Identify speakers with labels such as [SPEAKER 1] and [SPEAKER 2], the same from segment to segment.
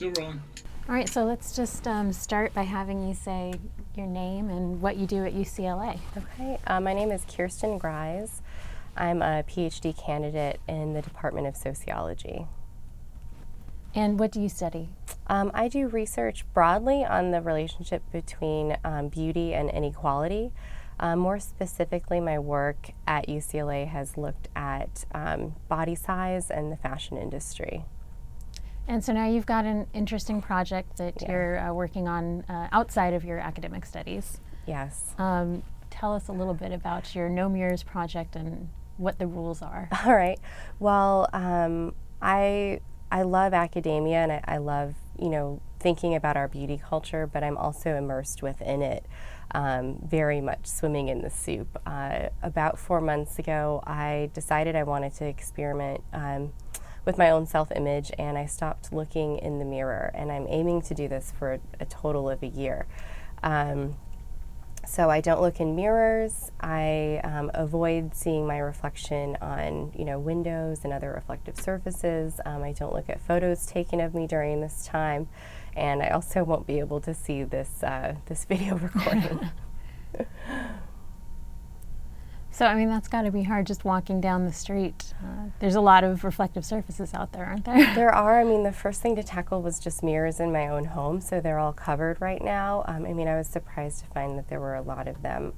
[SPEAKER 1] Still rolling.
[SPEAKER 2] All right, so let's just start by having you say your name and what you do at UCLA.
[SPEAKER 3] Okay, my name is Kirsten Grise. I'm a PhD candidate in the Department of Sociology.
[SPEAKER 2] And what do you study?
[SPEAKER 3] I do research broadly on the relationship between beauty and inequality. More specifically, my work at UCLA has looked at body size and the fashion industry.
[SPEAKER 2] And so now you've got an interesting project that you're working on outside of your academic studies.
[SPEAKER 3] Yes.
[SPEAKER 2] Tell us a little bit about your No Mirrors project and what the rules are.
[SPEAKER 3] All right. Well, I love academia and I love, thinking about our beauty culture, but I'm also immersed within it, very much swimming in the soup. About 4 months ago, I decided I wanted to experiment with my own self-image, and I stopped looking in the mirror, and I'm aiming to do this for a total of a year. So I don't look in mirrors. I avoid seeing my reflection on, windows and other reflective surfaces. I don't look at photos taken of me during this time, and I also won't be able to see this this video recording.
[SPEAKER 2] So, that's got to be hard just walking down the street. There's a lot of reflective surfaces out there, aren't there?
[SPEAKER 3] There are. The first thing to tackle was just mirrors in my own home, so they're all covered right now. I was surprised to find that there were a lot of them.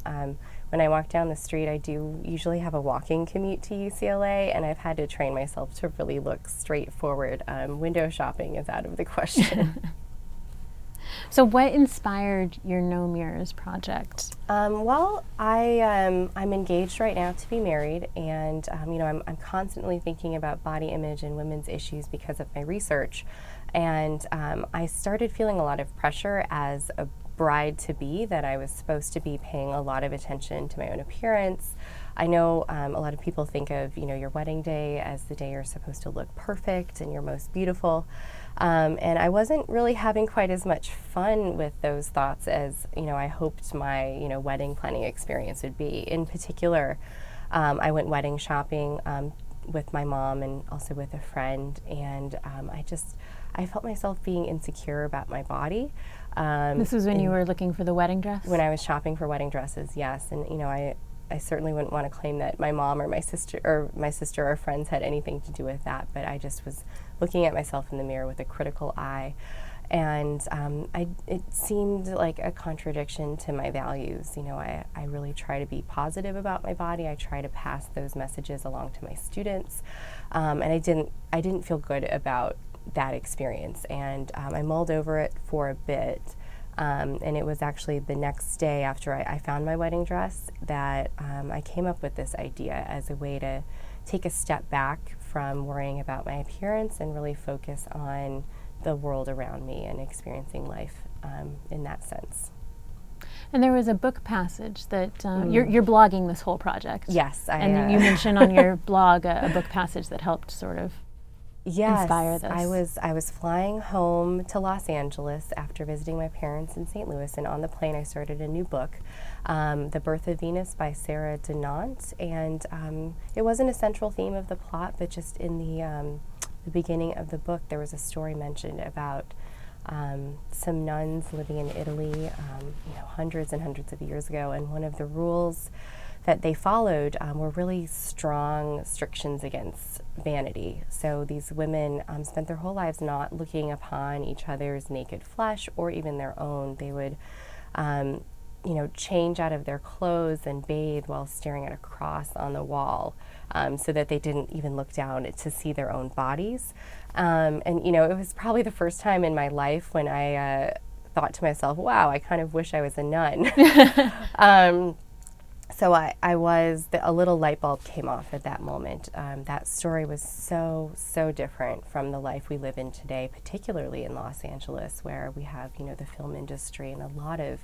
[SPEAKER 3] When I walk down the street, I do usually have a walking commute to UCLA, and I've had to train myself to really look straight forward. Window shopping is out of the question.
[SPEAKER 2] So what inspired your No Mirrors project?
[SPEAKER 3] Well, I'm engaged right now to be married, and I'm constantly thinking about body image and women's issues because of my research. And I started feeling a lot of pressure as a bride-to-be that I was supposed to be paying a lot of attention to my own appearance. I know a lot of people think of your wedding day as the day you're supposed to look perfect and you're most beautiful. And I wasn't really having quite as much fun with those thoughts as I hoped my wedding planning experience would be. In particular, I went wedding shopping with my mom and also with a friend, and I felt myself being insecure about my body.
[SPEAKER 2] This was when you were looking for the wedding dress?
[SPEAKER 3] When I was shopping for wedding dresses, yes. And I certainly wouldn't want to claim that my mom or my sister or friends had anything to do with that, but I just was looking at myself in the mirror with a critical eye, and it seemed like a contradiction to my values. I really try to be positive about my body. I try to pass those messages along to my students, and I didn't feel good about that experience, and I mulled over it for a bit. And it was actually the next day after I found my wedding dress that I came up with this idea as a way to take a step back from worrying about my appearance and really focus on the world around me and experiencing life in that sense.
[SPEAKER 2] And there was a book passage that you're blogging this whole project.
[SPEAKER 3] Yes.
[SPEAKER 2] And you mentioned on your blog a book passage that helped sort of inspire this.
[SPEAKER 3] I was flying home to Los Angeles after visiting my parents in St. Louis, and on the plane I started a new book, The Birth of Venus by Sarah Dunant, and it wasn't a central theme of the plot, but just in the beginning of the book there was a story mentioned about some nuns living in Italy, hundreds and hundreds of years ago, and one of the rules that they followed were really strong restrictions against vanity. So these women spent their whole lives not looking upon each other's naked flesh or even their own. They would, change out of their clothes and bathe while staring at a cross on the wall, so that they didn't even look down to see their own bodies. And it was probably the first time in my life when I thought to myself, wow, I kind of wish I was a nun. So a little light bulb came off at that moment. That story was so different from the life we live in today, particularly in Los Angeles, where we have, the film industry and a lot of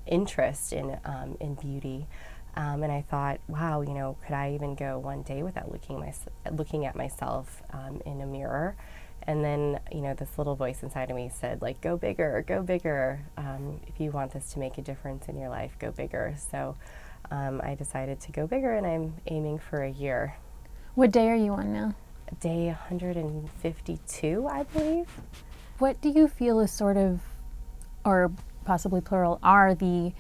[SPEAKER 3] interest in beauty. And I thought, wow, could I even go one day without looking at myself in a mirror? And then, this little voice inside of me said, go bigger, go bigger. If you want this to make a difference in your life, go bigger. So I decided to go bigger, and I'm aiming for a year.
[SPEAKER 2] What day are you on now?
[SPEAKER 3] Day 152, I believe.
[SPEAKER 2] What do you feel is sort of, or possibly plural, are the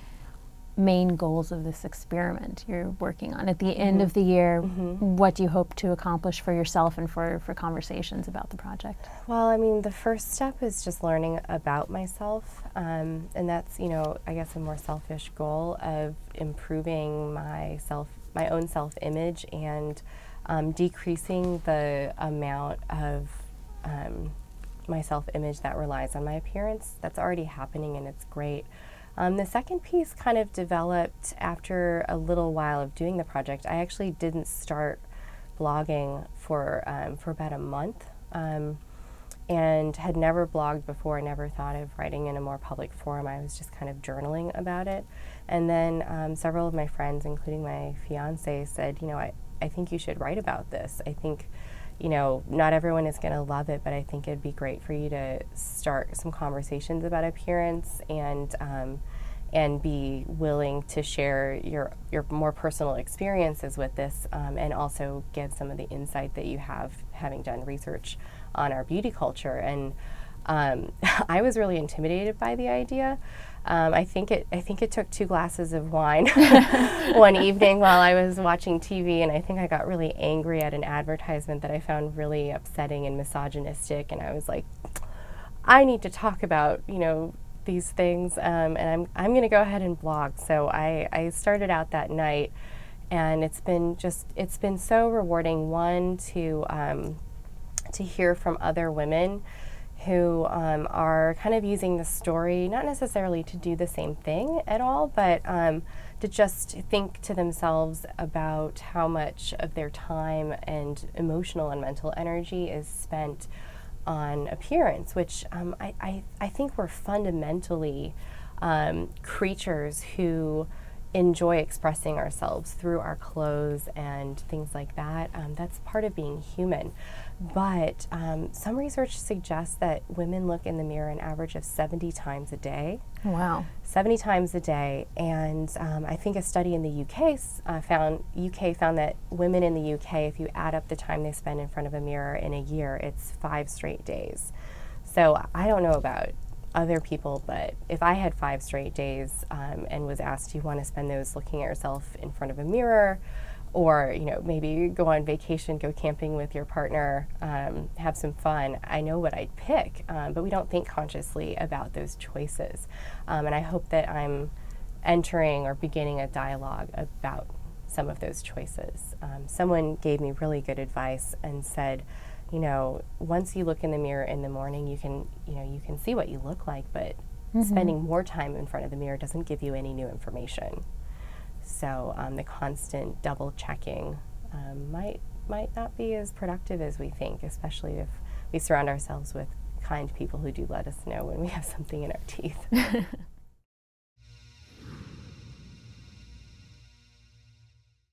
[SPEAKER 2] main goals of this experiment you're working on? At the end of the year, what do you hope to accomplish for yourself and for conversations about the project?
[SPEAKER 3] Well, I mean, the first step is just learning about myself, and that's, I guess a more selfish goal of improving my own self-image, and decreasing the amount of my self-image that relies on my appearance. That's already happening, and it's great. The second piece kind of developed after a little while of doing the project. I actually didn't start blogging for about a month, and had never blogged before. I never thought of writing in a more public forum. I was just kind of journaling about it. And then several of my friends, including my fiance, said, I think you should write about this. I think, not everyone is going to love it, but I think it'd be great for you to start some conversations about appearance, and be willing to share your more personal experiences with this, and also give some of the insight that you have, having done research on our beauty culture. And I was really intimidated by the idea. I think it took 2 glasses of wine one evening while I was watching TV, and I think I got really angry at an advertisement that I found really upsetting and misogynistic, and I was like, I need to talk about, these things, and I'm going to go ahead and blog. So I started out that night, and it's been so rewarding, one, to hear from other women who are kind of using the story, not necessarily to do the same thing at all, but to just think to themselves about how much of their time and emotional and mental energy is spent on appearance, which I think we're fundamentally creatures who enjoy expressing ourselves through our clothes and things like that. That's part of being human. But some research suggests that women look in the mirror an average of 70 times a day.
[SPEAKER 2] Wow.
[SPEAKER 3] 70 times a day. And I think a study in the UK found that women in the UK, if you add up the time they spend in front of a mirror in a year, it's 5 straight days. So I don't know about other people, but if I had 5 straight days and was asked, do you want to spend those looking at yourself in front of a mirror, or maybe go on vacation, go camping with your partner, have some fun, I know what I'd pick. But we don't think consciously about those choices. And I hope that I'm entering or beginning a dialogue about some of those choices. Someone gave me really good advice and said, once you look in the mirror in the morning, you can see what you look like, but spending more time in front of the mirror doesn't give you any new information. So the constant double checking might not be as productive as we think, especially if we surround ourselves with kind people who do let us know when we have something in our teeth.